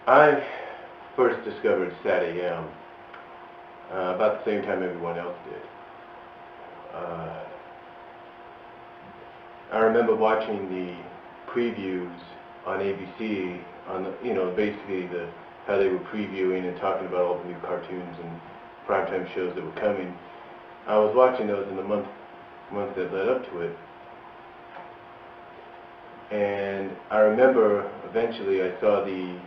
I first discovered SatAM about the same time everyone else did. I remember watching the previews on ABC on basically how they were previewing and talking about all the new cartoons and primetime shows that were coming. I was watching those in the month that led up to it, and I remember eventually I saw the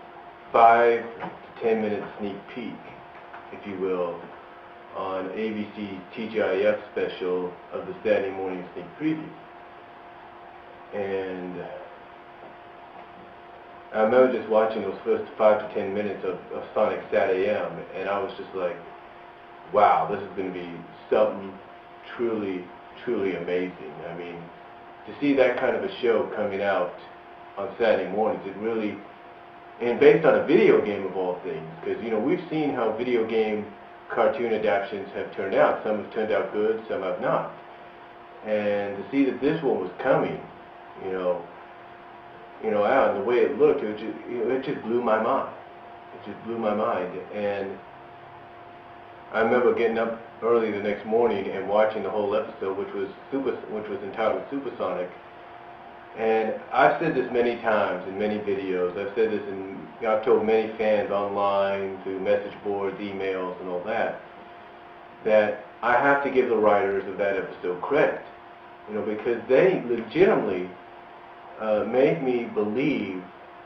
5 to 10 minute sneak peek, if you will, on ABC's TGIF special of the Saturday morning sneak preview. And I remember just watching those first 5 to 10 minutes of Sonic SatAM, and I was just like, wow, this is going to be something truly, truly amazing. I mean, to see that kind of a show coming out on Saturday mornings, it really, and based on a video game of all things, because, we've seen how video game cartoon adaptations have turned out. Some have turned out good, some have not. And to see that this one was coming, out, and the way it looked, it just blew my mind. It just blew my mind. And I remember getting up early the next morning and watching the whole episode, which was entitled Supersonic. And I've said this many times in many videos. I've told many fans online through message boards, emails, and all that I have to give the writers of that episode credit, because they legitimately made me believe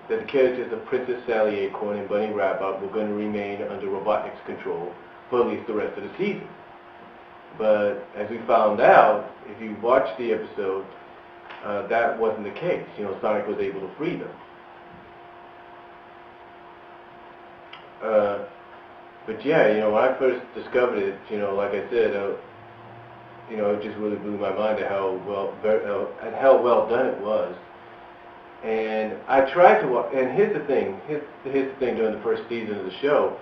that the characters of Princess Sally Acorn and Bunny Rabbit were going to remain under Robotnik's control for at least the rest of the season. But as we found out, if you watch the episode, that wasn't the case. Sonic was able to free them. But yeah, when I first discovered it, like I said, it just really blew my mind at how well done it was. And I tried to watch, and here's the thing during the first season of the show,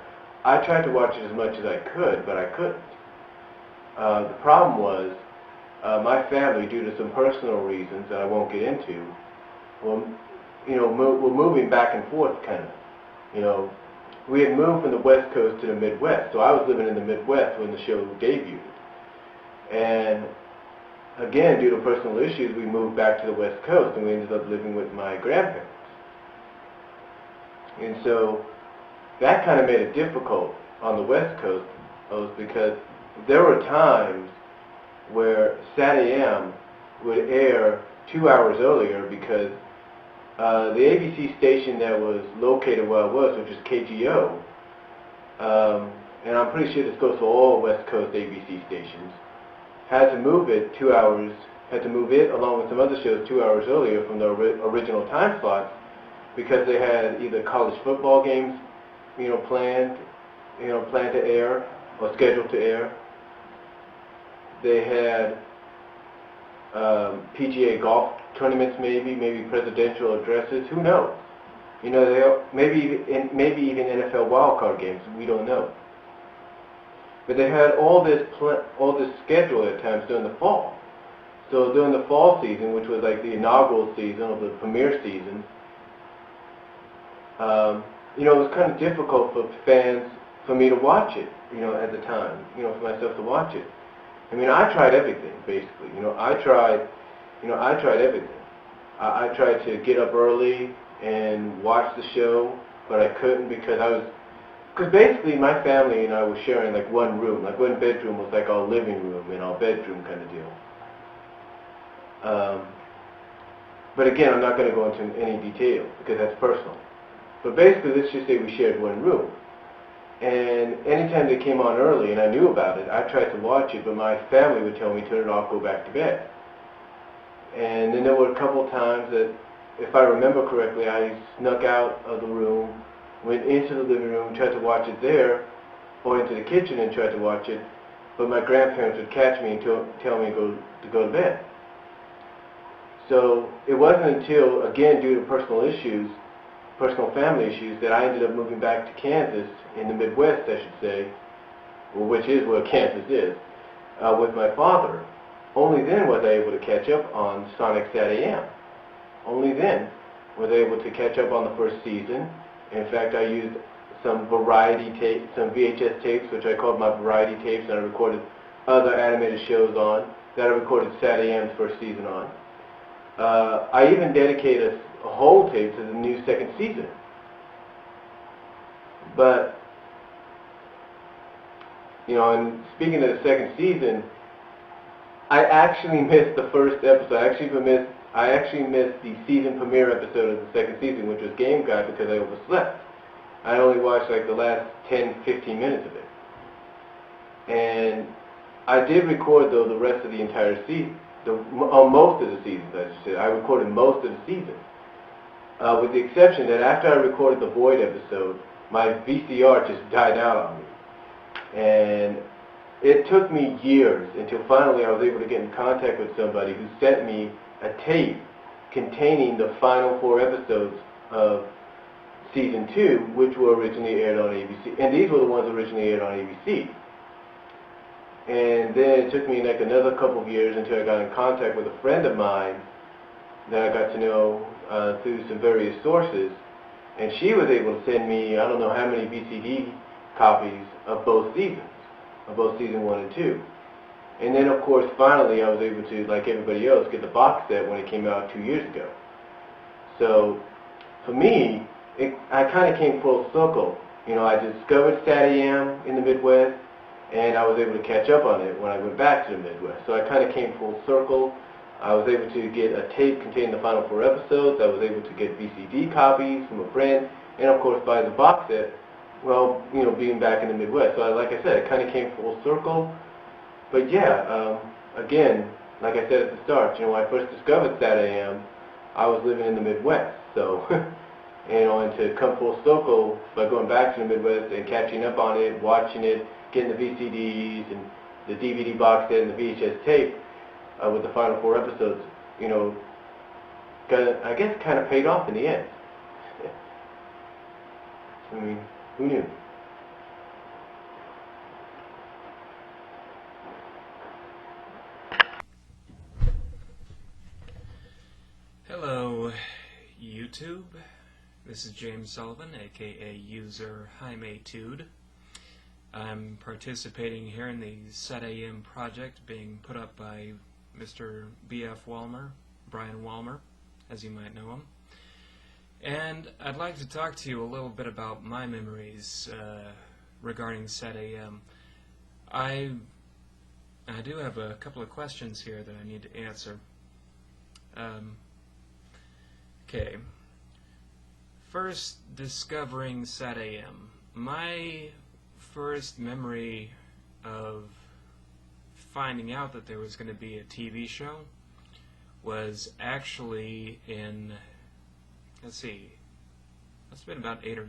I tried to watch it as much as I could, but I couldn't. The problem was, my family, due to some personal reasons that I won't get into, we're moving back and forth kind of. We had moved from the West Coast to the Midwest, so I was living in the Midwest when the show debuted. And again, due to personal issues, we moved back to the West Coast, and we ended up living with my grandparents. And so that kind of made it difficult on the West Coast, because there were times where SatAM would air 2 hours earlier because the ABC station that was located where I was, which is KGO, and I'm pretty sure this goes for all West Coast ABC stations, had to move it along with some other shows 2 hours earlier from the original time slots, because they had either college football games, planned to air or scheduled to air. They had PGA golf tournaments, maybe presidential addresses. Who knows? Maybe even NFL wildcard games. We don't know. But they had all this schedule at times during the fall. So during the fall season, which was like the inaugural season or the premiere season, it was kind of difficult for me to watch it. At the time, for myself to watch it. I mean, I tried everything, basically. I tried everything. I tried to get up early and watch the show, but I couldn't because basically my family and I were sharing like one room. Like one bedroom was like our living room and our bedroom kind of deal. But again, I'm not going to go into any detail because that's personal. But basically, let's just say we shared one room. And anytime they came on early and I knew about it, I tried to watch it, but my family would tell me, turn it off, go back to bed. And then there were a couple times that, if I remember correctly, I snuck out of the room, went into the living room, tried to watch it there, or into the kitchen and tried to watch it, but my grandparents would catch me and tell me to go to bed. So it wasn't until, again, due to personal family issues, that I ended up moving back to Kansas, in the Midwest, I should say, which is where Kansas is, with my father. Only then was I able to catch up on Sonic SatAM. Only then was I able to catch up on the first season, In fact, I used some variety tapes, some VHS tapes, which I called my variety tapes, and I recorded other animated shows on, that I recorded SatAM's first season on. I even dedicated a whole tape to the new second season. But, you know, and speaking of the second season, I actually missed the first episode. I actually missed the season premiere episode of the second season, which was Game Guy, because I overslept. I only watched like the last 10, 15 minutes of it. And I did record, though, the rest of the entire season. Most of the seasons, I should say. I recorded most of the season. With the exception that after I recorded the Void episode, my VCR just died out on me. And it took me years until finally I was able to get in contact with somebody who sent me a tape containing the final 4 episodes of Season 2, which were originally aired on ABC. And these were the ones originally aired on ABC. And then it took me like another couple of years until I got in contact with a friend of mine that I got to know through some various sources. And she was able to send me, I don't know how many VCD copies of both seasons, of both Season 1 and 2. And then, of course, finally I was able to, like everybody else, get the box set when it came out 2 years ago. So, for me, I kind of came full circle. You know, I discovered SatAM in the Midwest, and I was able to catch up on it when I went back to the Midwest. So I kind of came full circle. I was able to get a tape containing the final 4 episodes. I was able to get VCD copies from a friend, and of course buy the box set, well, you know, being back in the Midwest. So like I said, it kind of came full circle. But yeah, again, like I said at the start, you know, when I first discovered SatAM, I was living in the Midwest. So, you know, and to come full circle by going back to the Midwest and catching up on it, watching it, getting the VCDs and the DVD box set and the VHS tape with the final 4 episodes, you know, I guess kind of paid off in the end. I mean, who knew? Hello, YouTube. This is James Sullivan, aka user Jaimetud. I'm participating here in the SatAM project being put up by Mr. B.F. Walmer, Brian Walmer, as you might know him. And I'd like to talk to you a little bit about my memories regarding SatAM. I do have a couple of questions here that I need to answer. Okay. First, discovering SatAM. My first memory of finding out that there was going to be a TV show was actually in, let's see, must have been about 8 or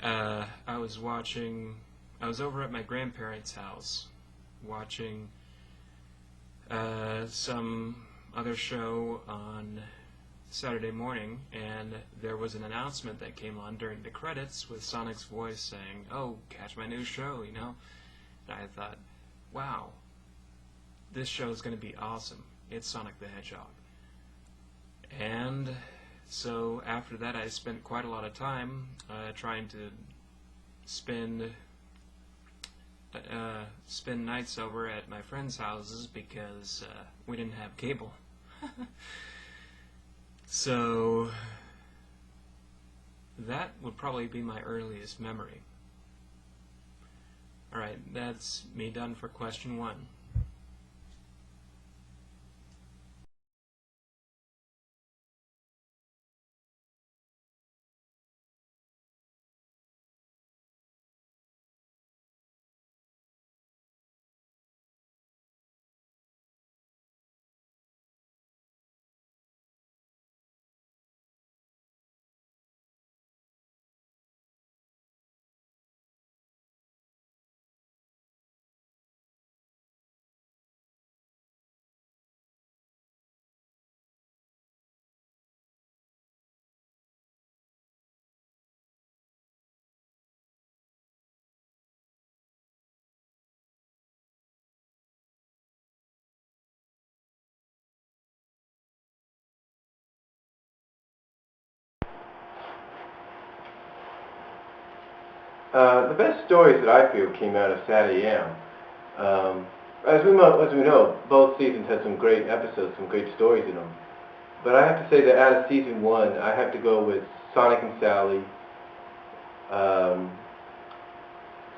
9. I was over at my grandparents' house watching some other show on Saturday morning, and there was an announcement that came on during the credits with Sonic's voice saying, "Oh, catch my new show," you know. And I thought, wow, this show is going to be awesome. It's Sonic the Hedgehog. And so after that, I spent quite a lot of time trying to spend nights over at my friends' houses because we didn't have cable. So that would probably be my earliest memory. Alright, that's me done for question 1. The best stories that I feel came out of SatAM. As we know, both seasons had some great episodes, some great stories in them. But I have to say that out of season 1, I have to go with Sonic and Sally, um,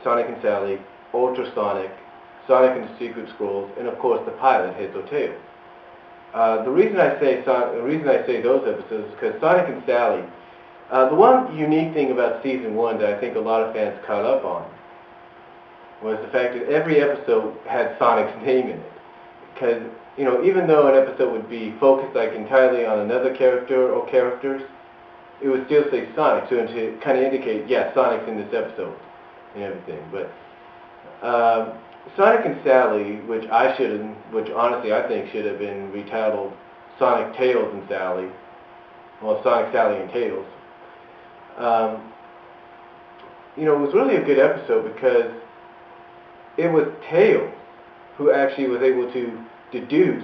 Sonic and Sally, Ultrasonic, Sonic and the Secret Scrolls, and of course the pilot, Heads or Tails. The reason I say those episodes is because Sonic and Sally. The one unique thing about season 1 that I think a lot of fans caught up on was the fact that every episode had Sonic's name in it. Because, even though an episode would be focused like entirely on another character or characters, it would still say Sonic, so to kind of indicate, yeah, Sonic's in this episode and everything. But Sonic and Sally, which honestly I think should have been retitled Sonic, Tails and Sally, well, Sonic, Sally and Tails. It was really a good episode because it was Tails who actually was able to deduce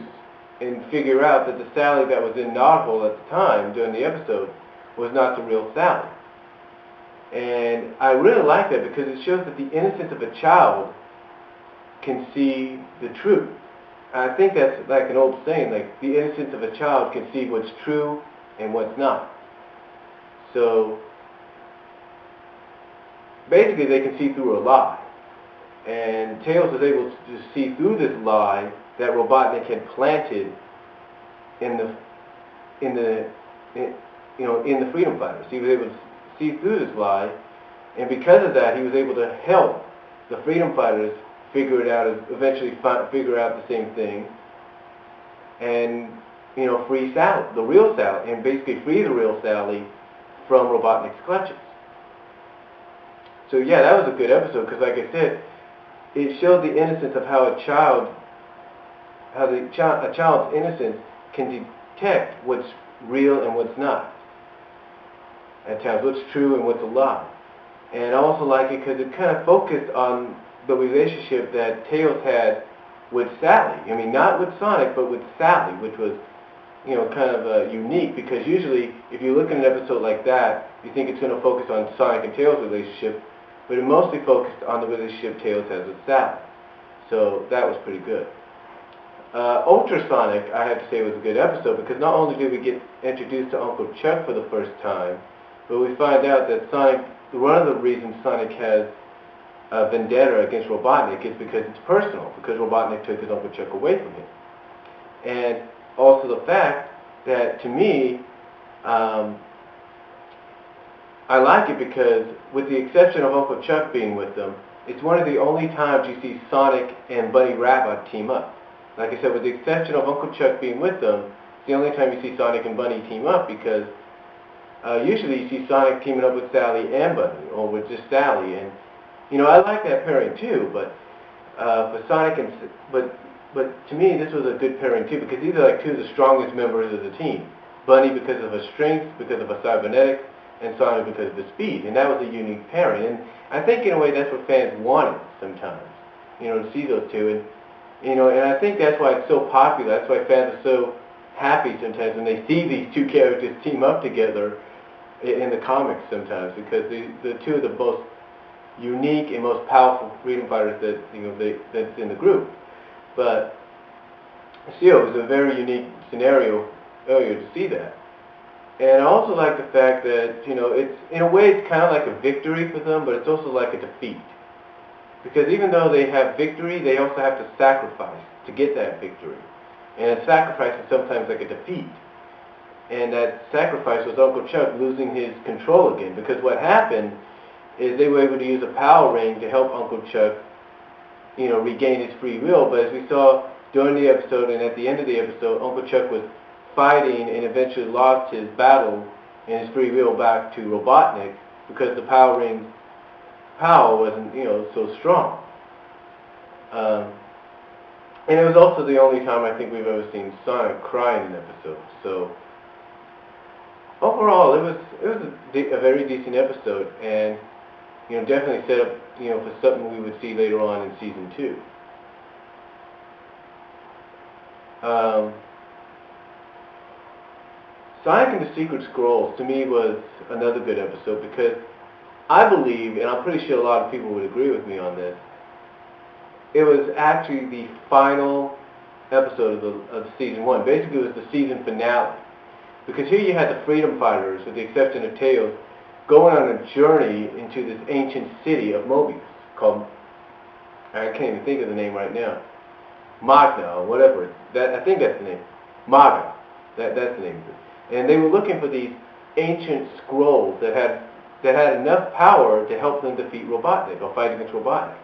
and figure out that the Sally that was in Knothole at the time during the episode was not the real Sally. And I really like that because it shows that the innocence of a child can see the truth. I think that's like an old saying, like the innocence of a child can see what's true and what's not. So basically they can see through a lie. And Tails was able to see through this lie that Robotnik had planted in the freedom fighters. He was able to see through this lie, and because of that, he was able to help the freedom fighters figure it out, eventually figure out the same thing, and free Sally, the real Sally, and basically free the real Sally from Robotnik's clutches. So yeah, that was a good episode because, like I said, it showed the innocence of how a child's innocence can detect what's real and what's not. At times, what's true and what's a lie. And I also like it because it kind of focused on the relationship that Tails had with Sally. I mean, not with Sonic, but with Sally, which was, kind of unique because usually, if you look at an episode like that, you think it's going to focus on Sonic and Tails' relationship, but it mostly focused on the relationship Tails has with Sally. So that was pretty good. Ultrasonic, I have to say, was a good episode because not only did we get introduced to Uncle Chuck for the first time, but we find out that one of the reasons Sonic has a vendetta against Robotnik is because it's personal, because Robotnik took his Uncle Chuck away from him. And also the fact that, to me, I like it because, with the exception of Uncle Chuck being with them, it's one of the only times you see Sonic and Bunny Rabbit team up. Like I said, with the exception of Uncle Chuck being with them, it's the only time you see Sonic and Bunny team up because usually you see Sonic teaming up with Sally and Bunny, or with just Sally. And I like that pairing too. But for Sonic but to me this was a good pairing too because these are like two of the strongest members of the team. Bunny because of her strength, because of her cybernetics, and Sonic because of his speed. And that was a unique pairing. And I think in a way that's what fans wanted sometimes, to see those two. And I think that's why it's so popular. That's why fans are so happy sometimes when they see these two characters team up together in the comics sometimes, because the two of the most unique and most powerful freedom fighters that's in the group. But still, it was a very unique scenario earlier to see that. And I also like the fact that, it's in a way it's kind of like a victory for them, but it's also like a defeat. Because even though they have victory, they also have to sacrifice to get that victory. And a sacrifice is sometimes like a defeat. And that sacrifice was Uncle Chuck losing his control again. Because what happened is they were able to use a power ring to help Uncle Chuck, regain his free will. But as we saw during the episode and at the end of the episode, Uncle Chuck was fighting and eventually lost his battle and his free will back to Robotnik because the power ring's power wasn't, so strong. And it was also the only time I think we've ever seen Sonic cry in an episode. So overall, it was a very decent episode, and definitely set up for something we would see later on in season 2. Sonic and the Secret Scrolls to me was another good episode because I believe, and I'm pretty sure a lot of people would agree with me on this, it was actually the final episode of season 1. Basically, it was the season finale. Because here you had the freedom fighters, with the exception of Tails, going on a journey into this ancient city of Mobius called, I can't even think of the name right now, Magna or whatever. I think that's the name. Maga. That's the name of it. And they were looking for these ancient scrolls that had enough power to help them defeat Robotnik or fight against Robotnik.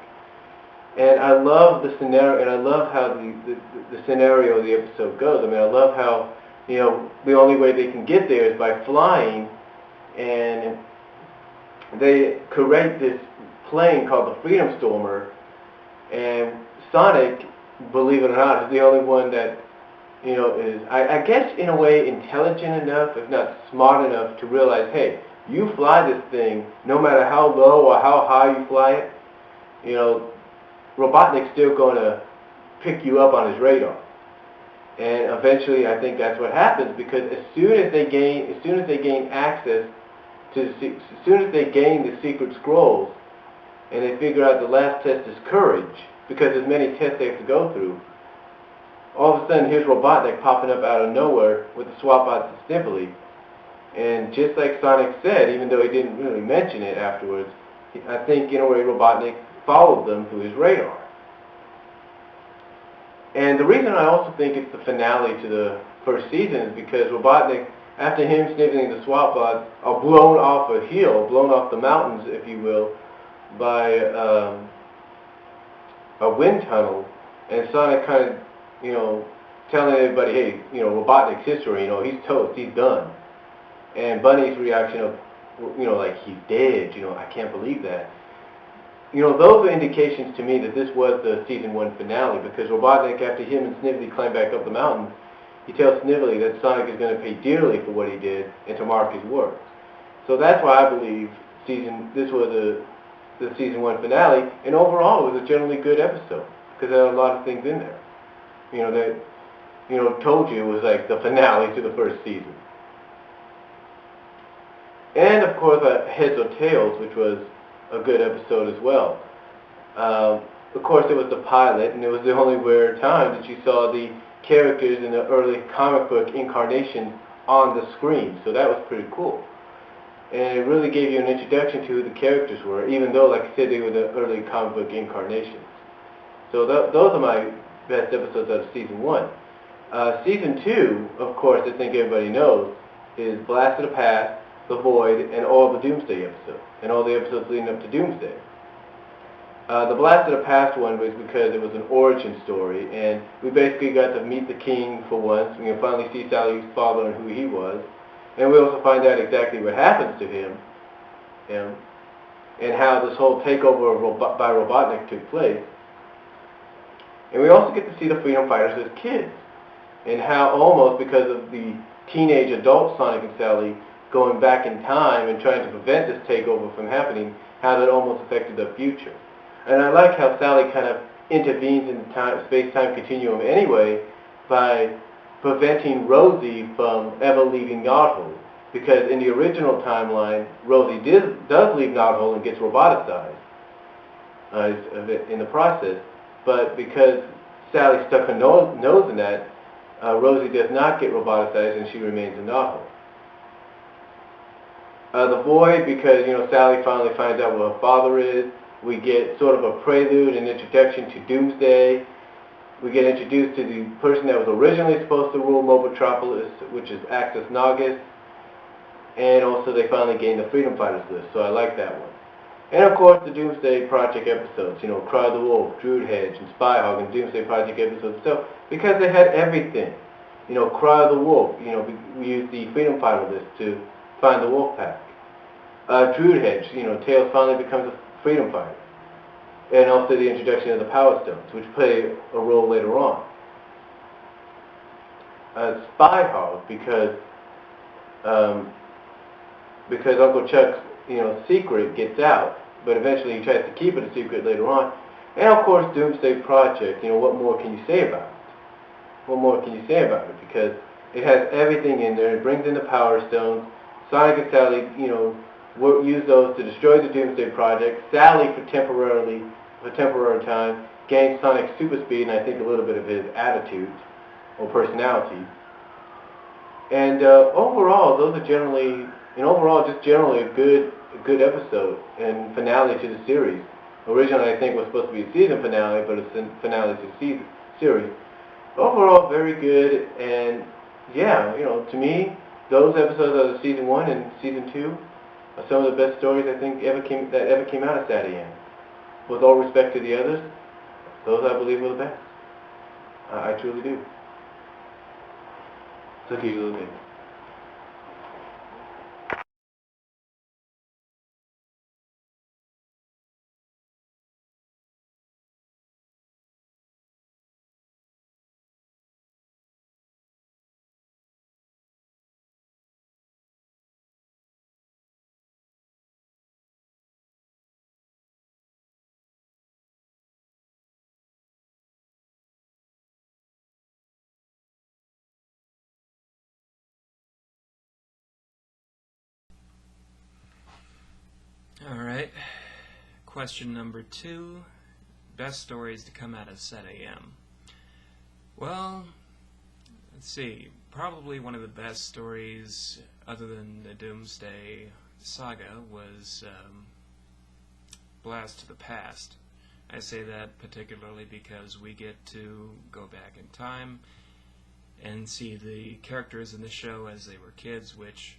And I love the scenario, and I love how the scenario of the episode goes. I mean, I love how, the only way they can get there is by flying, and they create this plane called the Freedom Stormer, and Sonic, believe it or not, is the only one that, is, I guess in a way, intelligent enough, if not smart enough, to realize, hey, you fly this thing, no matter how low or how high you fly it, Robotnik's still going to pick you up on his radar. And eventually, I think that's what happens, because as soon as they gain access to, as soon as they gain the secret scrolls, and they figure out the last test is courage, because there's many tests they have to go through, all of a sudden here's Robotnik popping up out of nowhere with the swap bots and Snively. And just like Sonic said, even though he didn't really mention it afterwards, I think in a way Robotnik followed them through his radar. And the reason I also think it's the finale to the first season is because Robotnik, after him sniveling the swap bots, are blown off a hill, blown off the mountains, if you will, by a wind tunnel, and Sonic kind of, telling everybody, hey, Robotnik's history, he's toast, he's done. And Bunny's reaction of, like, he's dead, I can't believe that. Those are indications to me that this was the season 1 finale, because Robotnik, after him and Snively climb back up the mountain, he tells Snively that Sonic is going to pay dearly for what he did and to mark his work. So that's why I believe this was the season 1 finale, and overall it was a generally good episode, because there are a lot of things in there. Told you it was like the finale to the first season. And of course, Heads or Tails, which was a good episode as well. Of course, it was the pilot, and it was the only rare time that you saw the characters in the early comic book incarnations on the screen, so that was pretty cool. And it really gave you an introduction to who the characters were, even though, like I said, they were the early comic book incarnations. So those are my best episodes out of Season 1. Season 2, of course, I think everybody knows, is Blast of the Past, The Void, and all the Doomsday episodes, and all the episodes leading up to Doomsday. The Blast of the Past one was because it was an origin story, and we basically got to meet the king for once. We can finally see Sally's father and who he was, and we also find out exactly what happens to him, and how this whole takeover by Robotnik took place. And we also get to see the Freedom Fighters as kids, and how almost because of the teenage adult Sonic and Sally going back in time and trying to prevent this takeover from happening, how that almost affected their future. And I like how Sally kind of intervenes in the space-time continuum anyway by preventing Rosie from ever leaving Knothole. Because in the original timeline, Rosie does leave Knothole and gets roboticized in the process. But because Sally stuck her nose in that, Rosie does not get roboticized and she remains in Knothole. The Void, because Sally finally finds out where her father is. We get sort of a prelude and introduction to Doomsday. We get introduced to the person that was originally supposed to rule Mobotropolis, which is Axis Nagus. And also they finally gained the Freedom Fighters list, so I like that one. And of course the Doomsday Project episodes, Cry the Wolf, Droodhedge, and Spyhog, and Doomsday Project episodes. So, because they had everything. Cry the Wolf, we used the Freedom Fighter list to find the Wolf Pack. Droodhedge, Tails finally becomes a Freedom Fighter. And also the introduction of the Power Stones, which play a role later on. Spyhog, because Uncle Chuck's secret gets out, but eventually he tries to keep it a secret later on. And of course Doomsday Project, what more can you say about it? What more can you say about it? Because it has everything in there. It brings in the Power Stones. Sonic and Sally, use those to destroy the Doomsday Project, Sally for temporary time, gain Sonic's super speed, and I think a little bit of his attitude or personality. And overall, those are generally, just generally a good episode and finale to the series. Originally, I think it was supposed to be a season finale, but it's a finale to the series. Overall, very good, and yeah, to me, those episodes of season 1 and season 2 are some of the best stories I think ever came out of SatAM. With all respect to the others, those I believe were the best. I truly do. So keep looking. Alright, question number 2, best stories to come out of SatAM. Well, let's see, probably one of the best stories, other than the Doomsday Saga, was Blast to the Past. I say that particularly because we get to go back in time and see the characters in the show as they were kids, which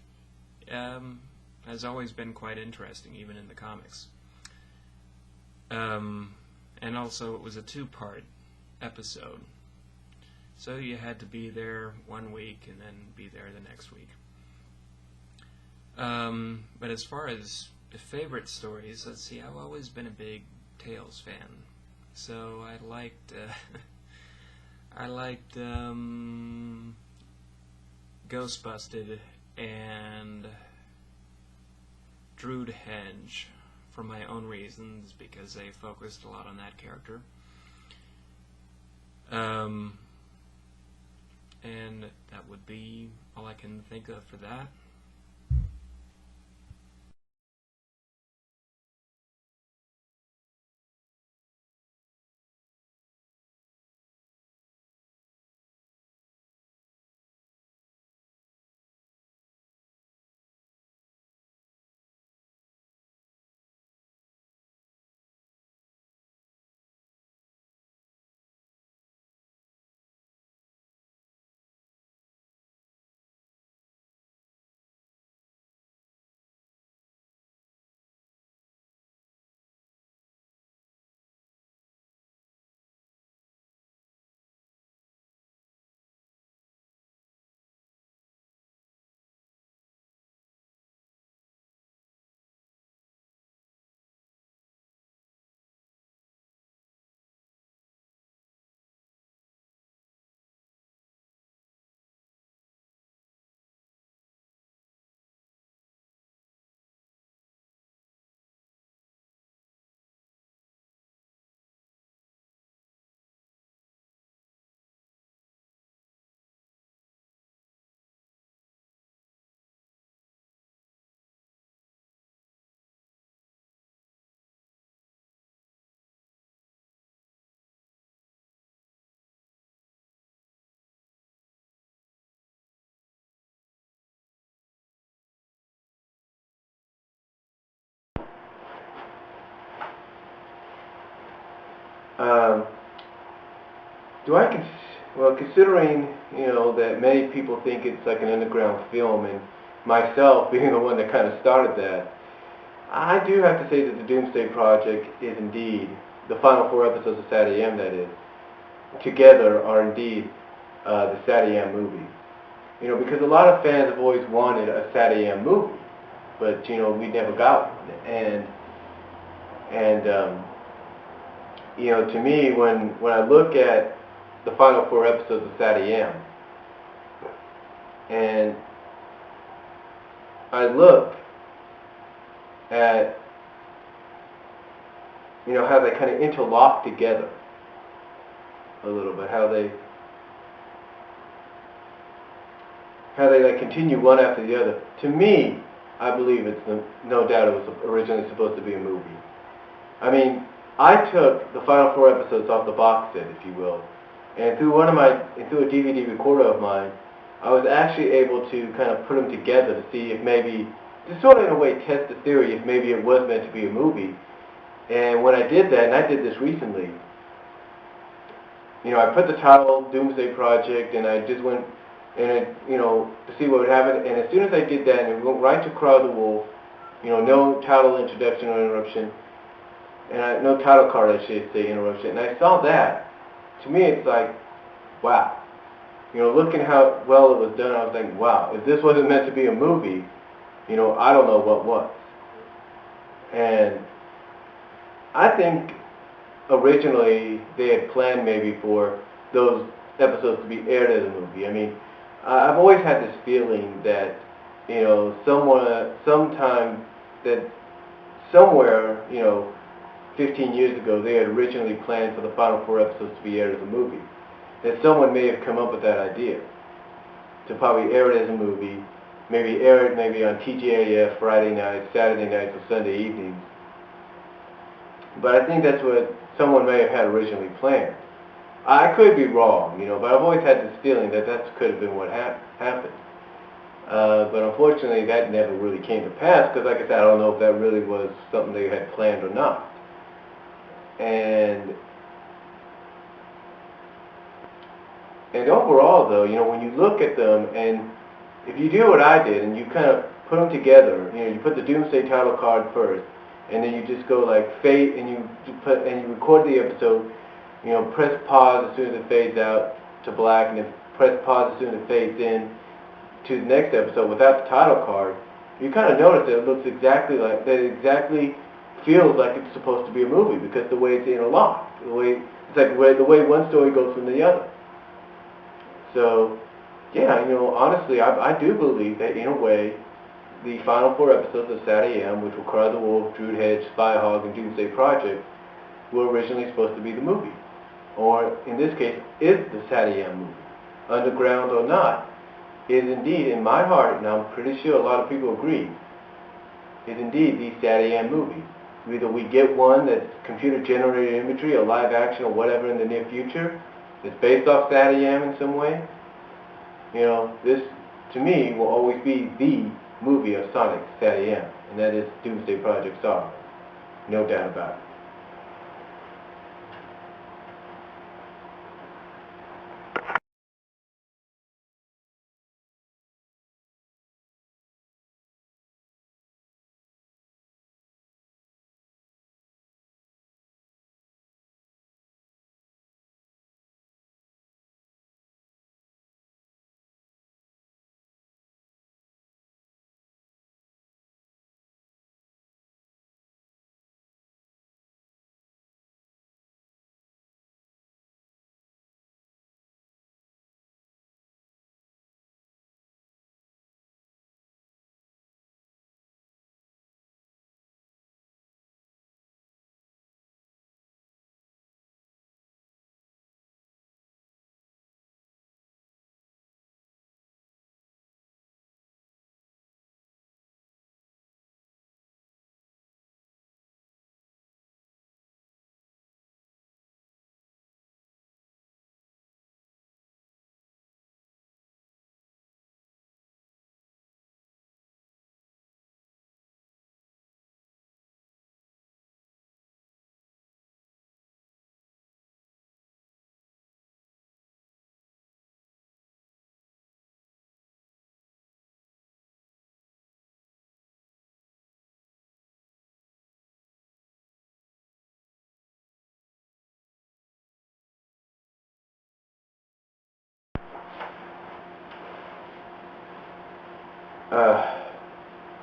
has always been quite interesting, even in the comics. And also, it was a 2-part episode, so you had to be there one week and then be there the next week. But as far as the favorite stories, let's see, I've always been a big Tales fan, so I liked Ghostbusted and Druid Hedge for my own reasons, because they focused a lot on that character. And that would be all I can think of for that. Considering that many people think it's like an underground film, and myself being the one that kind of started that, I do have to say that the Doomsday Project is indeed the final 4 episodes of SatAM. That is, together are indeed the SatAM movie. Because a lot of fans have always wanted a SatAM movie, but we never got one. And to me, when I look at the final 4 episodes of SatAM, and I look at how they kind of interlock together a little bit, how they like continue one after the other. To me, I believe it's no doubt it was originally supposed to be a movie. I mean, I took the final 4 episodes off the box set, if you will, and through a DVD recorder of mine, I was actually able to kind of put them together to see if maybe, to sort of in a way test the theory if maybe it was meant to be a movie. And when I did that, and I did this recently, I put the title Doomsday Project, and I just went and to see what would happen. And as soon as I did that, and it went right to Cry of the Wolf, no title introduction or interruption, and no title card, I should say, interruption. And I saw that. To me, it's like, wow. Looking how well it was done, I was like, wow. If this wasn't meant to be a movie, I don't know what was. And I think originally they had planned maybe for those episodes to be aired as a movie. I mean, I've always had this feeling that, sometime, that somewhere, 15 years ago, they had originally planned for the final 4 episodes to be aired as a movie. That someone may have come up with that idea to probably air it as a movie, maybe air it maybe on TGIF Friday nights, Saturday nights, or Sunday evenings. But I think that's what someone may have had originally planned. I could be wrong, but I've always had this feeling that could have been what happened. But unfortunately, that never really came to pass because, like I said, I don't know if that really was something they had planned or not. And overall, though, when you look at them, and if you do what I did, and you kind of put them together, you put the Doomsday title card first, and then you just go like fade, and you record the episode, press pause as soon as it fades out to black, and then press pause as soon as it fades in to the next episode without the title card. You kind of notice that it looks exactly like that. It exactly feels like it's supposed to be a movie because the way it's interlocked, the way one story goes from the other. So, yeah, honestly, I do believe that in a way, the final 4 episodes of SatAM, which were Cry of the Wolf, Druid Hedge, Spyhog, and Doomsday Project, were originally supposed to be the movie. Or, in this case, is the SatAM movie. Underground or not, is indeed, in my heart, and I'm pretty sure a lot of people agree, is indeed the SatAM movie. Either we get one that's computer-generated imagery, or live action, or whatever in the near future, that's based off SatAM in some way. This, to me, will always be the movie of Sonic, SatAM, and that is Doomsday Project Saga. No doubt about it.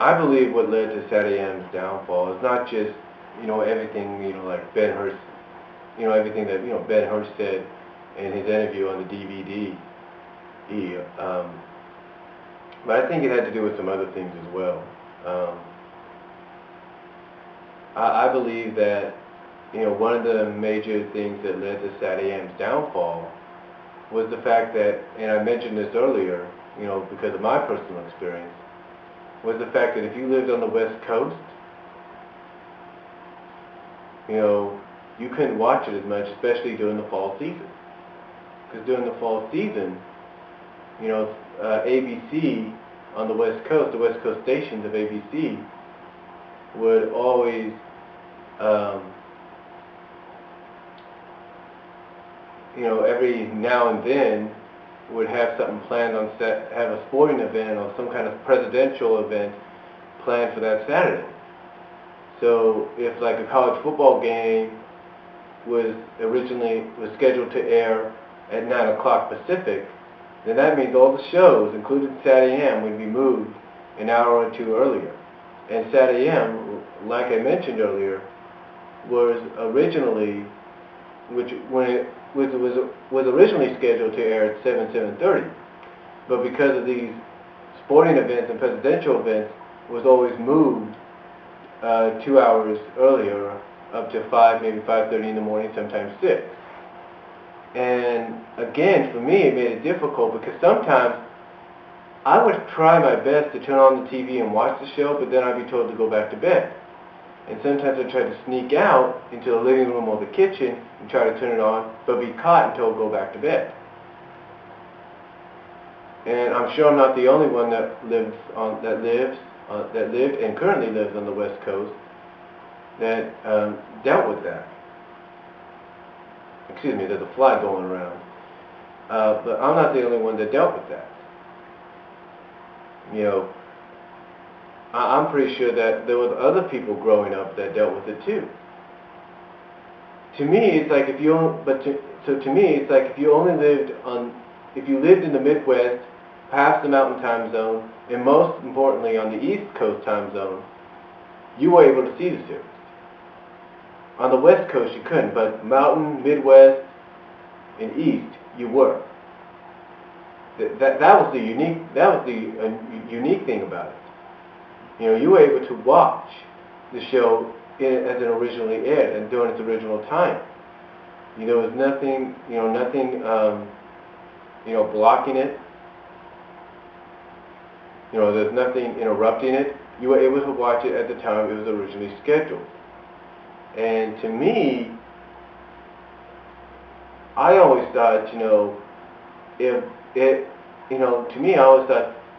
I believe what led to SatAM's downfall is not just, everything, like Ben Hurst, everything that, Ben Hurst said in his interview on the DVD. But I think it had to do with some other things as well. I believe that, one of the major things that led to SatAM's downfall was the fact that, and I mentioned this earlier, because of my personal experience, was the fact that if you lived on the West Coast, you know, you couldn't watch it as much, especially during the fall season. Because during the fall season, you know, ABC on the West Coast stations of ABC would always, you know, every now and then would have something planned on set, have a sporting event or some kind of presidential event planned for that Saturday. So if like a college football game was scheduled to air at 9 o'clock Pacific, then that means all the shows, including SatAM, would be moved an hour or two earlier. And SatAM, like I mentioned earlier, was originally, was originally scheduled to air at 7:30, but because of these sporting events and presidential events, was always moved 2 hours earlier, up to 5, maybe 5:30 in the morning, sometimes 6. And again, for me, it made it difficult because sometimes I would try my best to turn on the TV and watch the show, but then I'd be told to go back to bed. And sometimes I'd try to sneak out into the living room or the kitchen and try to turn it on, but be caught and told to go back to bed. And I'm sure I'm not the only one that lived and currently lives on the West Coast that dealt with that. Excuse me, there's a fly going around. But I'm not the only one that dealt with that. You know, I'm pretty sure that there was other people growing up that dealt with it too. To me, it's like if you lived in the Midwest, perhaps the Mountain Time Zone, and most importantly on the East Coast Time Zone, you were able to see the series. On the West Coast, you couldn't, but Mountain, Midwest, and East, you were. That was the unique thing about it. You know, you were able to watch the show as it originally aired and during its original time. You know, there was nothing, blocking it. You know, there's nothing interrupting it. You were able to watch it at the time it was originally scheduled. And to me, I always thought,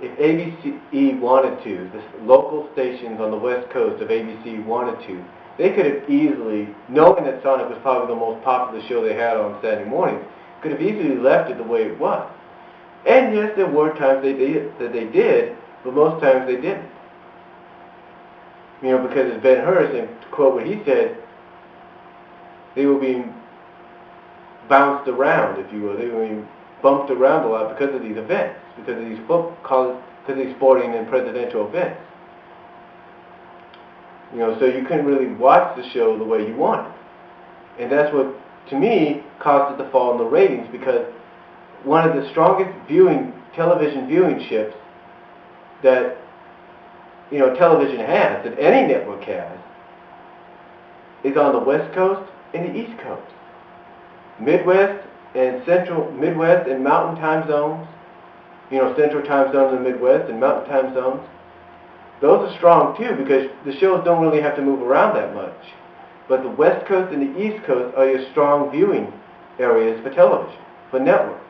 if ABC wanted to, the local stations on the West Coast of ABC wanted to, they could have easily, knowing that Sonic was probably the most popular show they had on Saturday mornings, could have easily left it the way it was. And yes, there were times they did, but most times they didn't. You know, because as Ben Hurst, and to quote what he said, they were being bounced around, if you will. They were being bumped around a lot because of these events, because of these sporting and presidential events. You know, so you couldn't really watch the show the way you wanted. And that's what, to me, caused it to fall in the ratings, because one of the strongest television viewing ships that, television has, that any network has, is on the West Coast and the East Coast. Midwest and Mountain Time Zones, Central Time Zone in the Midwest and Mountain Time Zones, those are strong too, because the shows don't really have to move around that much. But the West Coast and the East Coast are your strong viewing areas for television, for networks.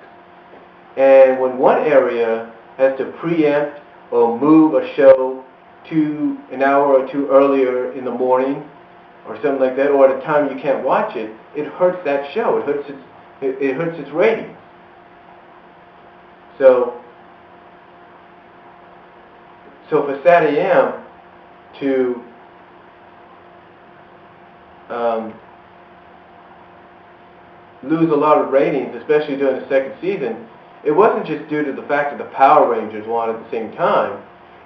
And when one area has to preempt or move a show to an hour or two earlier in the morning, or something like that, or at a time you can't watch it, it hurts that show. It hurts its ratings. So for SatAM to lose a lot of ratings, especially during the second season, it wasn't just due to the fact that the Power Rangers won at the same time.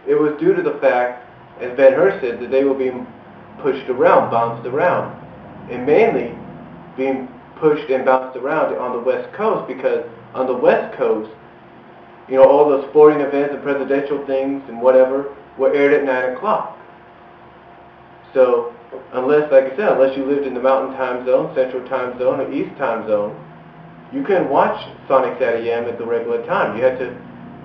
It was due to the fact, as Ben Hurst said, that they were being pushed around, bounced around, and mainly being pushed and bounced around on the West Coast, because on the West Coast, all those sporting events and presidential things and whatever were aired at 9 o'clock. So unless you lived in the Mountain Time Zone, Central Time Zone, or East Time Zone, you couldn't watch Sonic SatAM at the regular time. You had to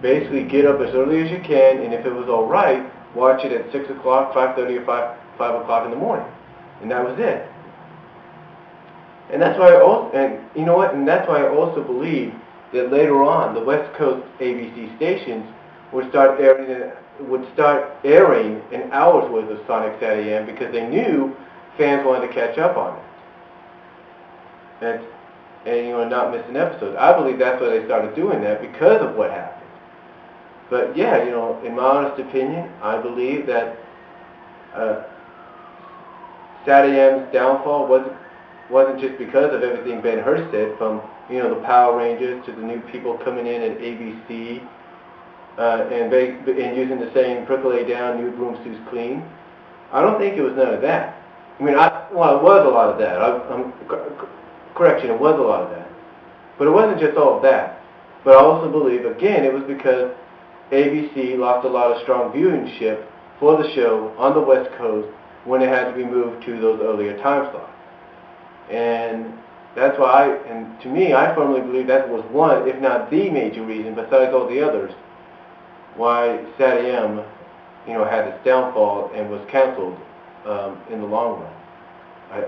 basically get up as early as you can, and if it was all right, watch it at 6 o'clock, 5:30, or 5 o'clock in the morning, and that was it. And that's why and that's why I also believe that later on the West Coast ABC stations would start airing an hour's worth of Sonic SatAM because they knew fans wanted to catch up on it. And not miss an episode. I believe that's why they started doing that, because of what happened. But yeah, in my honest opinion, I believe that SatAM's downfall wasn't just because of everything Ben-Hur said, from the Power Rangers to the new people coming in at ABC, and using the saying "Percolate down, new broom sweeps clean." I don't think it was none of that. I mean, it was a lot of that. Correction, it was a lot of that. But it wasn't just all of that. But I also believe, again, it was because ABC lost a lot of strong viewership for the show on the West Coast when it had to be moved to those earlier time slots. And that's why, to me, I firmly believe that was one, if not the major reason, besides all the others, why SatAM, had its downfall and was canceled in the long run.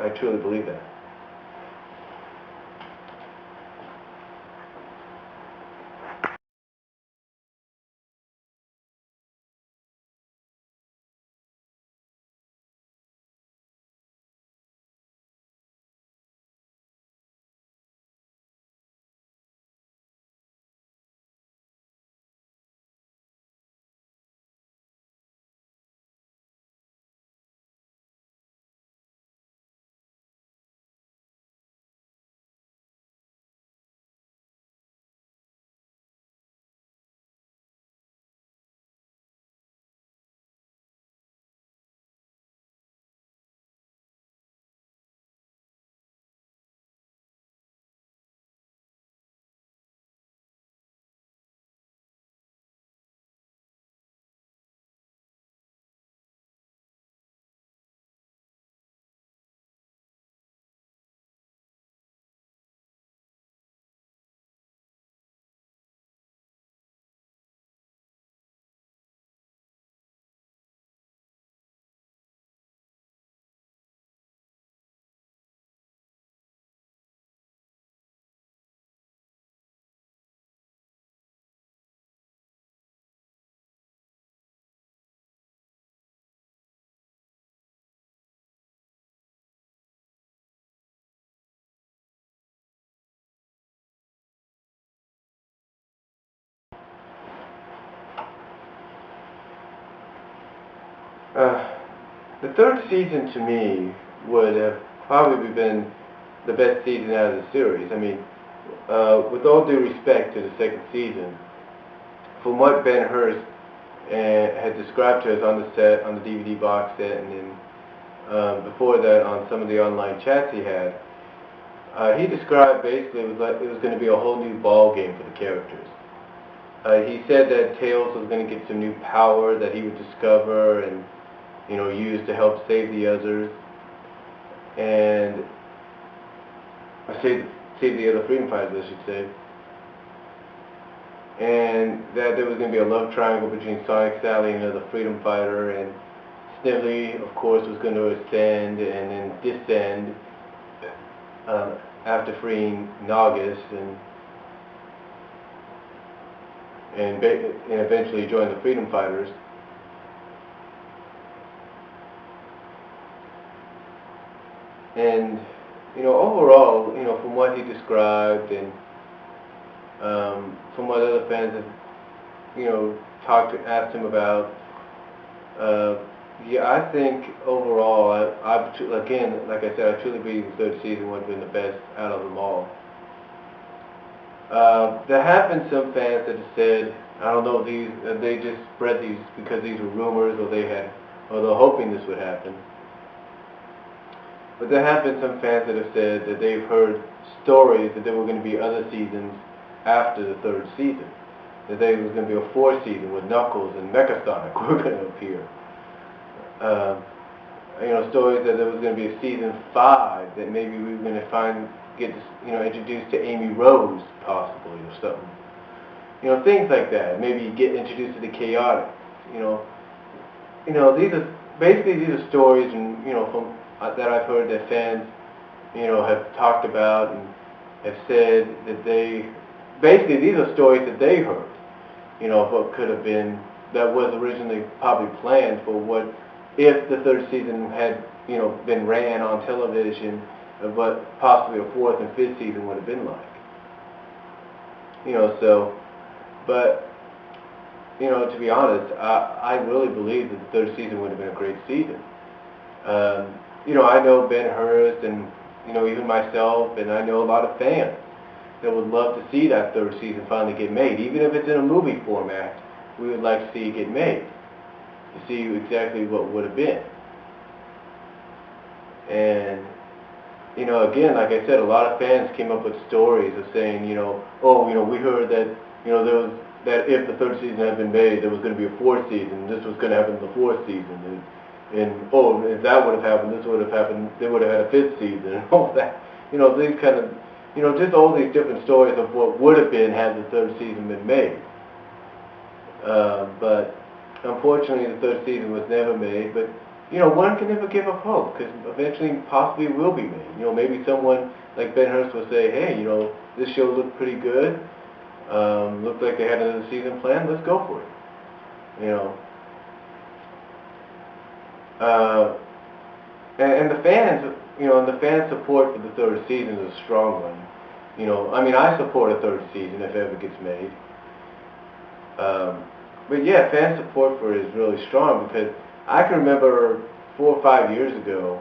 I truly believe that. The third season, to me, would have probably been the best season out of the series. I mean, with all due respect to the second season, from what Ben-Hur had described to us on the set, on the DVD box set, and then before that on some of the online chats he had, he described basically it was going to be a whole new ball game for the characters. He said that Tails was going to get some new power that he would discover and use to help save the others, and save the other freedom fighters, I should say. And that there was going to be a love triangle between Sonic, Sally, and another freedom fighter, and Snively, of course, was going to ascend and then descend after freeing Naugus, and eventually join the freedom fighters. And overall, from what he described, and from what other fans have asked him about, I think overall, again, like I said, I truly believe the third season would have been the best out of them all. There have been some fans that have said, I don't know, they just spread these because these were rumors, or they're hoping this would happen. But there have been some fans that have said that they've heard stories that there were going to be other seasons after the third season. That there was going to be a fourth season with Knuckles and Mecha Sonic were going to appear. Stories that there was going to be a season 5, that maybe we were going to get introduced to Amy Rose possibly, or something. Things like that. Maybe get introduced to the Chaotix. these are stories, and from that I've heard that fans, have talked about and have said that these are stories that they heard, of what could have been, that was originally probably planned for what, if the third season had, been ran on television, of what possibly a fourth and fifth season would have been like. But, to be honest, I really believe that the third season would have been a great season. I know Ben Hurst and, even myself, and I know a lot of fans that would love to see that third season finally get made. Even if it's in a movie format, we would like to see it get made, to see exactly what would have been. And, again, like I said, a lot of fans came up with stories of saying, we heard that, there was, that if the third season had been made, there was going to be a fourth season, this was going to happen in the fourth season, and if that would have happened, this would have happened, they would have had a fifth season, and all that. These kind of, just all these different stories of what would have been had the third season been made. But unfortunately, the third season was never made. But one can never give up hope, because eventually, possibly, it will be made. Maybe someone like Ben Hurst will say, "Hey, this show looked pretty good. Looked like they had another season planned. Let's go for it." And the fans, and the fan support for the third season is a strong one. I support a third season if it ever gets made. But yeah, fan support for it is really strong, because I can remember 4 or 5 years ago,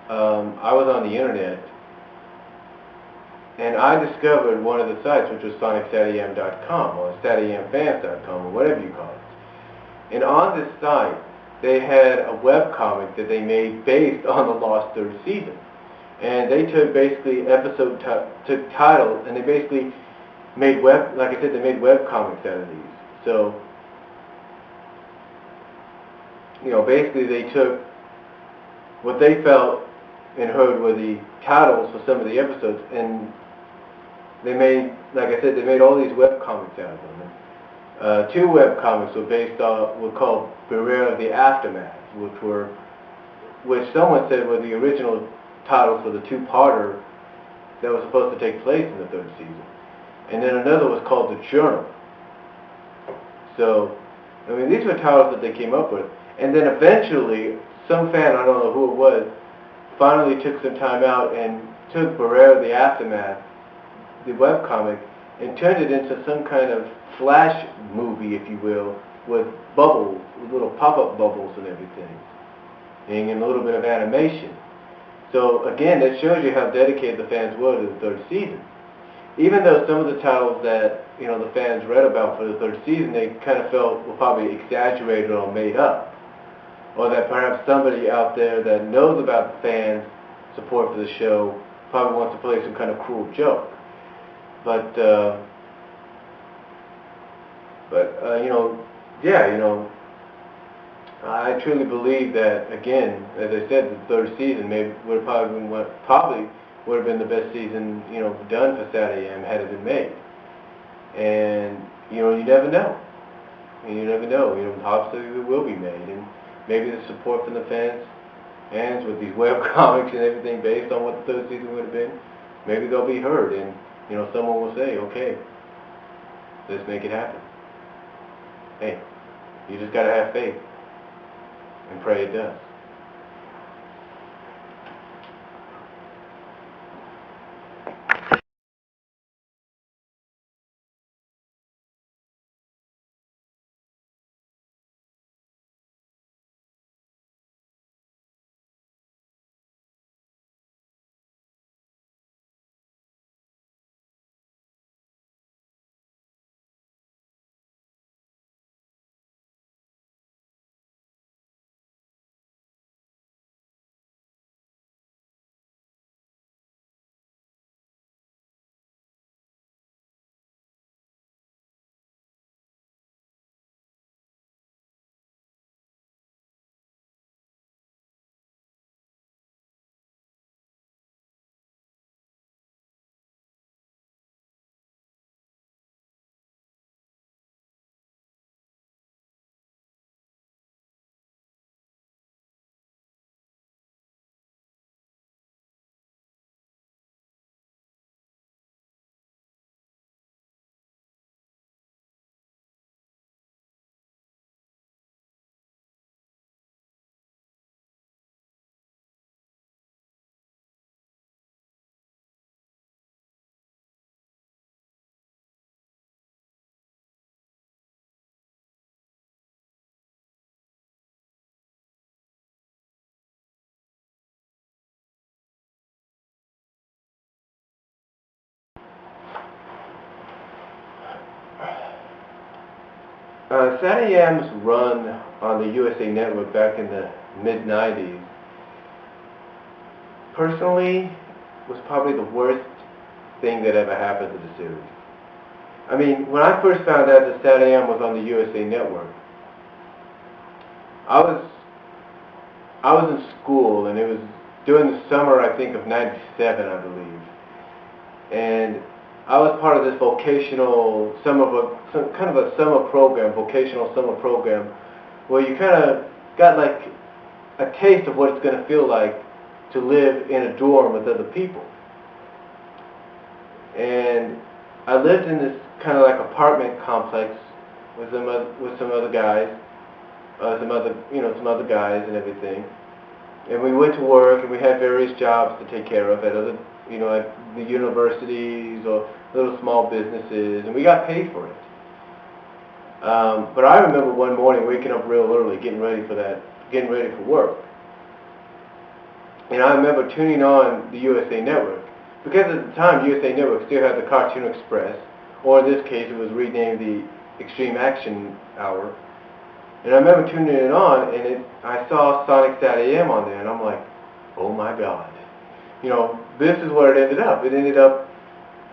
I was on the internet, and I discovered one of the sites, which was SatAM.com, or SatAMFans.com, or whatever you call it. And on this site, they had a webcomic that they made based on the Lost third season. And they took basically took titles, and they basically made like I said, they made webcomics out of these. So, basically they took what they felt and heard were the titles for some of the episodes, and they made, like I said, they made all these webcomics out of them. 2 webcomics were called Beware of the Aftermath, which someone said were the original titles for the 2-parter that was supposed to take place in the third season. And then another was called The Journal. So, these were titles that they came up with. And then eventually, some fan, I don't know who it was, finally took some time out and took Beware of the Aftermath, the webcomic, and turned it into some kind of flash movie, if you will, with bubbles, with little pop-up bubbles and everything, and a little bit of animation. So again, that shows you how dedicated the fans were to the third season. Even though some of the titles that the fans read about for the third season, they kind of felt were probably exaggerated or made up, or that perhaps somebody out there that knows about the fans' support for the show probably wants to play some kind of cruel joke. But yeah, I truly believe that, again, as I said, the third season probably would have been the best season, done for SatAM had it been made. And, you never know. You never know. Possibly it will be made. And maybe the support from the fans with these web comics and everything based on what the third season would have been, maybe they'll be heard. And, someone will say, okay, let's make it happen. Hey, you just got to have faith and pray it does. SatAM's run on the USA Network back in the mid-90s, personally, was probably the worst thing that ever happened to the series. I mean, when I first found out that SatAM was on the USA Network, I was in school, and it was during the summer, I think, of '97, I believe. And I was part of this vocational kind of a summer program, vocational summer program, where you kind of got like a taste of what it's going to feel like to live in a dorm with other people. And I lived in this kind of like apartment complex with some other guys, some other guys and everything. And we went to work, and we had various jobs to take care of at other, at the universities or little small businesses, and we got paid for it. But I remember one morning waking up real early, getting ready for work. And I remember tuning on the USA Network, because at the time USA Network still had the Cartoon Express, or in this case it was renamed the Extreme Action Hour. And I remember tuning it on, and I saw Sonic SatAM on there, and I'm like, oh my God. This is where it ended up. It ended up,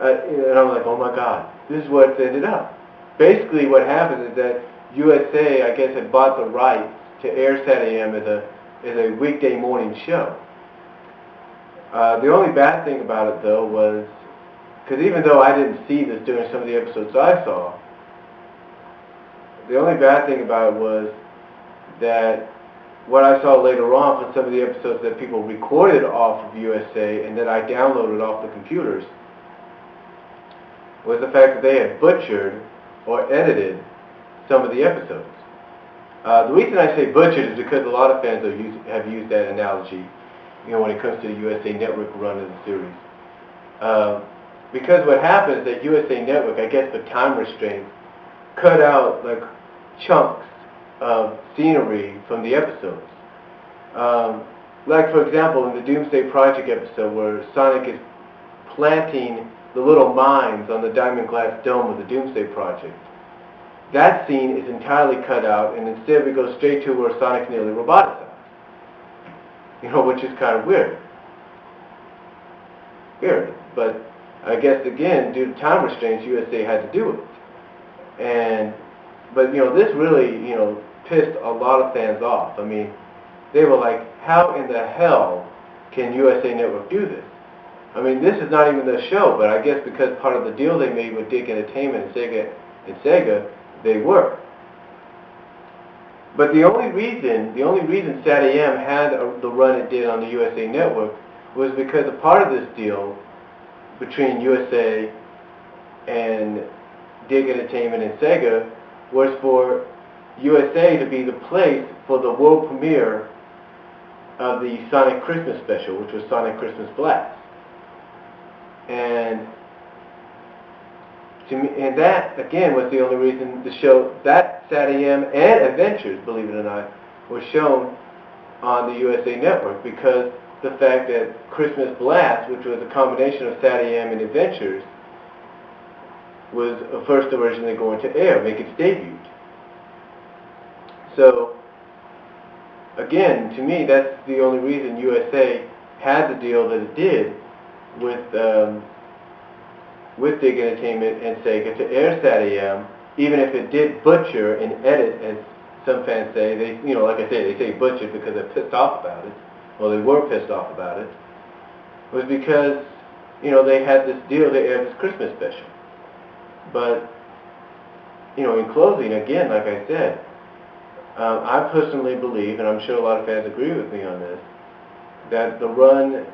and I'm like, oh my God, this is where it ended up. Basically what happened is that USA, I guess, had bought the rights to air SatAM as a weekday morning show. The only bad thing about it, though, was, because even though I didn't see this during some of the episodes I saw, the only bad thing about it was that what I saw later on from some of the episodes that people recorded off of USA and that I downloaded off the computers was the fact that they had butchered or edited some of the episodes. The reason I say butchered is because a lot of fans have used that analogy, when it comes to the USA Network run of the series. Because what happens is that USA Network, I guess for time restraints, cut out like chunks of scenery from the episodes. Like for example, in the Doomsday Project episode where Sonic is planting the little mines on the diamond glass dome of the Doomsday Project, that scene is entirely cut out, and instead we go straight to where Sonic's nearly roboticized. Which is kind of weird. But I guess again, due to time restraints, USA had to do it. But this really, pissed a lot of fans off. I mean, they were like, how in the hell can USA Network do this? I mean, this is not even the show, but I guess because part of the deal they made with Dig Entertainment and Sega, they were. But the only reason SatAM had the run it did on the USA Network was because a part of this deal between USA and Dig Entertainment and Sega was for USA to be the place for the world premiere of the Sonic Christmas special, which was Sonic Christmas Blast. And that, again, was the only reason the show, that SatAM and Adventures, believe it or not, was shown on the USA Network, because the fact that Christmas Blast, which was a combination of SatAM and Adventures, was first originally going to air, make its debut. So, again, to me, that's the only reason USA had the deal that it did with Dig Entertainment and Sega to air SatAM, even if it did butcher and edit, as some fans say. They, like I say, they say butchered because they're pissed off about it. Well, they were pissed off about it. Was because, they had this deal to air this Christmas special. But, in closing, again, like I said, I personally believe, and I'm sure a lot of fans agree with me on this, that the run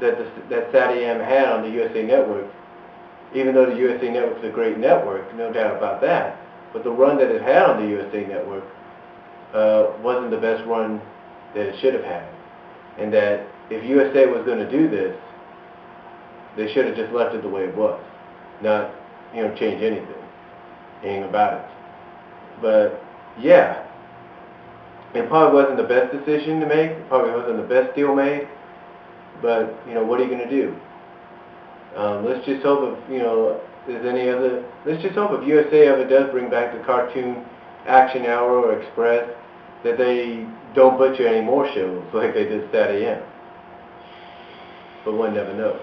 that SatAM had on the USA Network, even though the USA Network is a great network, no doubt about that, but the run that it had on the USA Network wasn't the best run that it should have had. And that if USA was going to do this, they should have just left it the way it was, not, change anything about it. But, yeah, it probably wasn't the best decision to make, it probably wasn't the best deal made, but, what are you going to do? Let's just hope if, let's just hope if USA ever does bring back the cartoon Action Hour or Express, that they don't butcher any more shows like they did SatAM. But one never knows.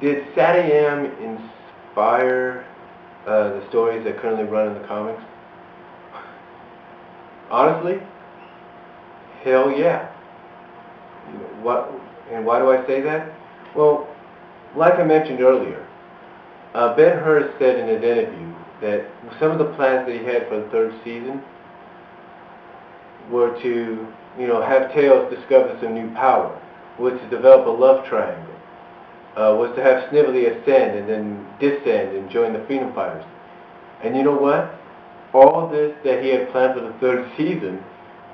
Did SatAM inspire the stories that currently run in the comics? Honestly, hell yeah. And why do I say that? Well, like I mentioned earlier, Ben-Hur said in an interview that some of the plans that he had for the third season were to, have Tails discover some new power, was to develop a love triangle, was to have Snively ascend and then descend and join the Freedom Fighters. And you know what? All this that he had planned for the third season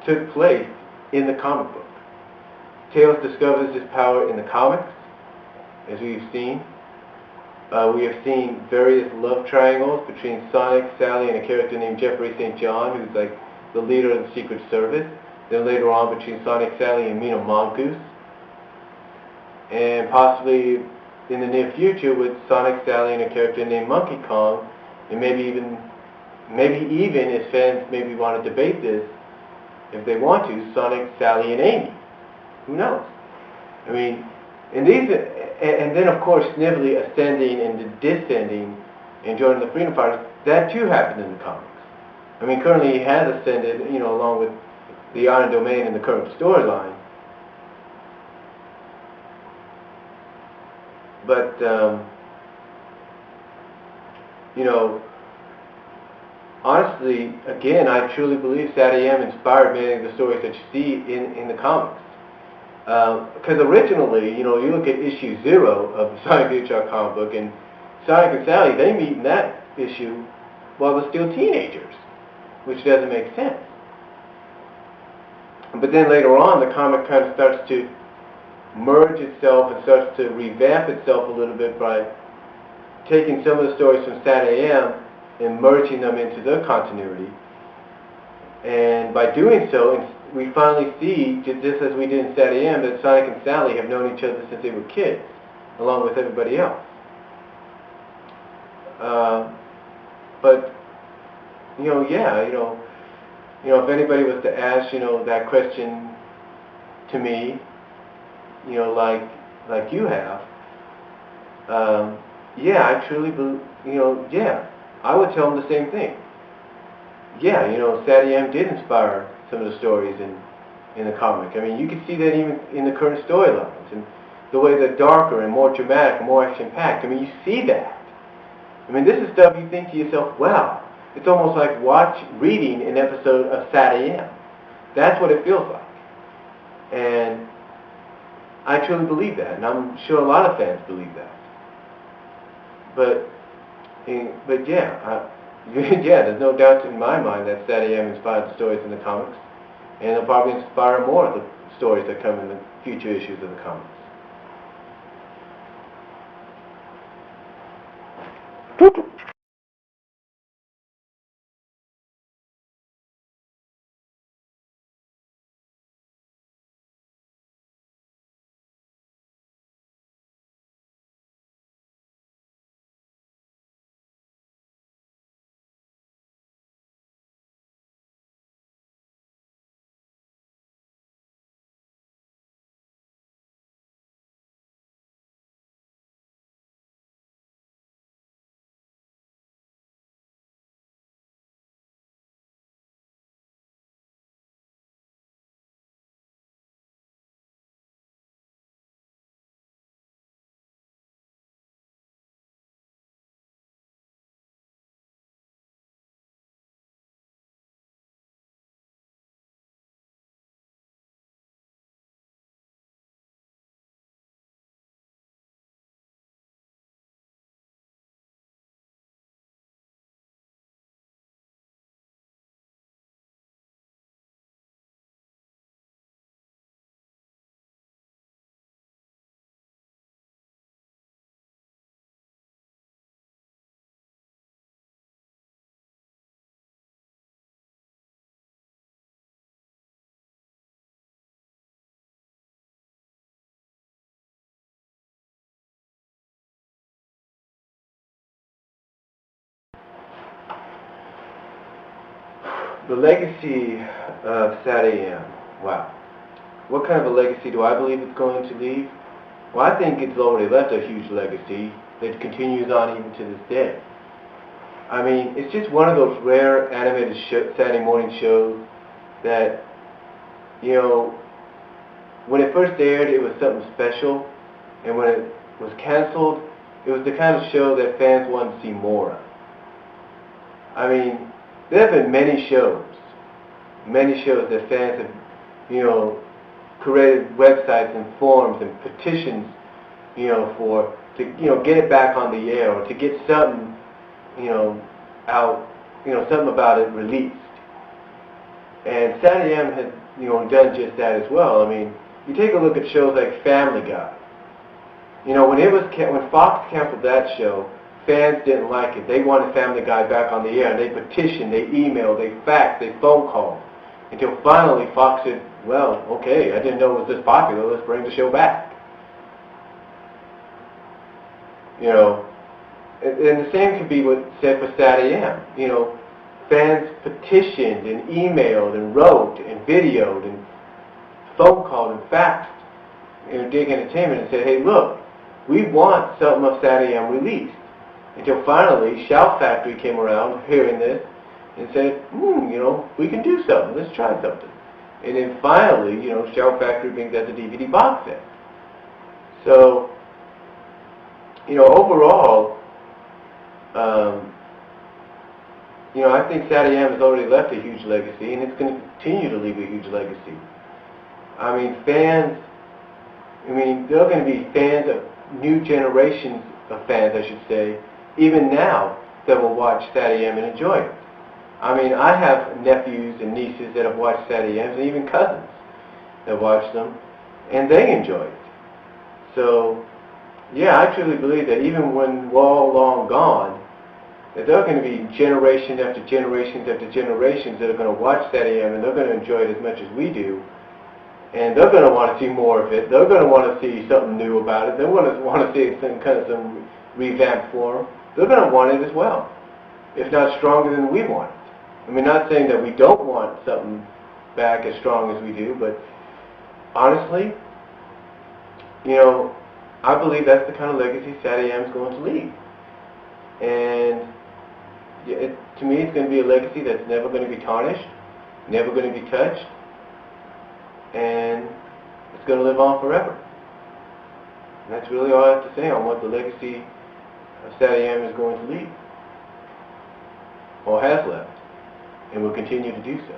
took place in the comic book. Tails discovers his power in the comics, as we've seen. We have seen various love triangles between Sonic, Sally, and a character named Jeffrey St. John, who's like the leader of the Secret Service. Then later on between Sonic, Sally, and Mina Mongoose. And possibly in the near future with Sonic, Sally, and a character named Monkey Kong, and maybe even if fans maybe want to debate this, if they want to, Sonic, Sally, and Amy. Who knows? I mean, and then of course Snively ascending and descending and joining the Freedom Fighters, that too happened in the comics. I mean, currently he has ascended, along with the Iron Domain in the current storyline. But, honestly, again, I truly believe SatAM inspired many of the stories that you see in the comics. Because originally, you look at issue 0 of the Sonic the Hedgehog comic book, and Sonic and Sally, they meet in that issue while they're still teenagers, which doesn't make sense. But then later on, the comic kind of starts to merge itself and starts to revamp itself a little bit by taking some of the stories from SatAM and merging them into their continuity. And by doing so, we finally see, just as we did in SatAM, that Sonic and Sally have known each other since they were kids, along with everybody else. But, if anybody was to ask, that question to me, like you have, I truly believe, I would tell them the same thing. Yeah, SatAM did inspire some of the stories in the comic. I mean, you can see that even in the current storylines, and the way they're darker and more dramatic and more action-packed. I mean, you see that. I mean, this is stuff you think to yourself, wow, it's almost like reading an episode of SatAM. That's what it feels like. And I truly believe that, and I'm sure a lot of fans believe that. But there's no doubt in my mind that SatAM inspired the stories in the comics, and it'll probably inspire more of the stories that come in the future issues of the comics. The legacy of SatAM. Wow. What kind of a legacy do I believe it's going to leave? Well, I think it's already left a huge legacy that continues on even to this day. I mean, it's just one of those rare animated Saturday morning shows that, you know, when it first aired, it was something special, and when it was canceled, it was the kind of show that fans wanted to see more of. I mean, there have been many shows that fans have, you know, created websites and forums and petitions, you know, to get it back on the air, or to get something, you know, out, you know, something about it released. And SatAM has, you know, done just that as well. I mean, you take a look at shows like Family Guy. You know, when Fox canceled that show, fans didn't like it. They wanted Family Guy back on the air. They petitioned, they emailed, they faxed, they phone called, until finally Fox said, well, okay, I didn't know it was this popular, let's bring the show back. You know, and the same could be said for SatAM. You know, fans petitioned and emailed and wrote and videoed and phone called and faxed, you know, Dig Entertainment, and said, hey, look, we want something of SatAM released. Until finally, Shout Factory came around hearing this and said, you know, we can do something, let's try something. And then finally, you know, Shout Factory brings out the DVD box set. So, you know, overall, you know, I think SatAM has already left a huge legacy, and it's going to continue to leave a huge legacy. I mean, there are going to be fans of new generations of fans, I should say, even now, that will watch SatAM and enjoy it. I mean, I have nephews and nieces that have watched SatAM, and even cousins that watch them, and they enjoy it. So, yeah, I truly believe that even when we're all long gone, that there are going to be generation after generations after generations that are going to watch SatAM, and they're going to enjoy it as much as we do. And they're going to want to see more of it. They're going to want to see something new about it. They're going to want to see some revamped form. They're going to want it as well, if not stronger than we want it. I mean, not saying that we don't want something back as strong as we do, but honestly, you know, I believe that's the kind of legacy SatAM is going to leave. And to me, it's going to be a legacy that's never going to be tarnished, never going to be touched, and it's going to live on forever. And that's really all I have to say on what the legacy of SatAM is going to leave, or has left, and will continue to do so.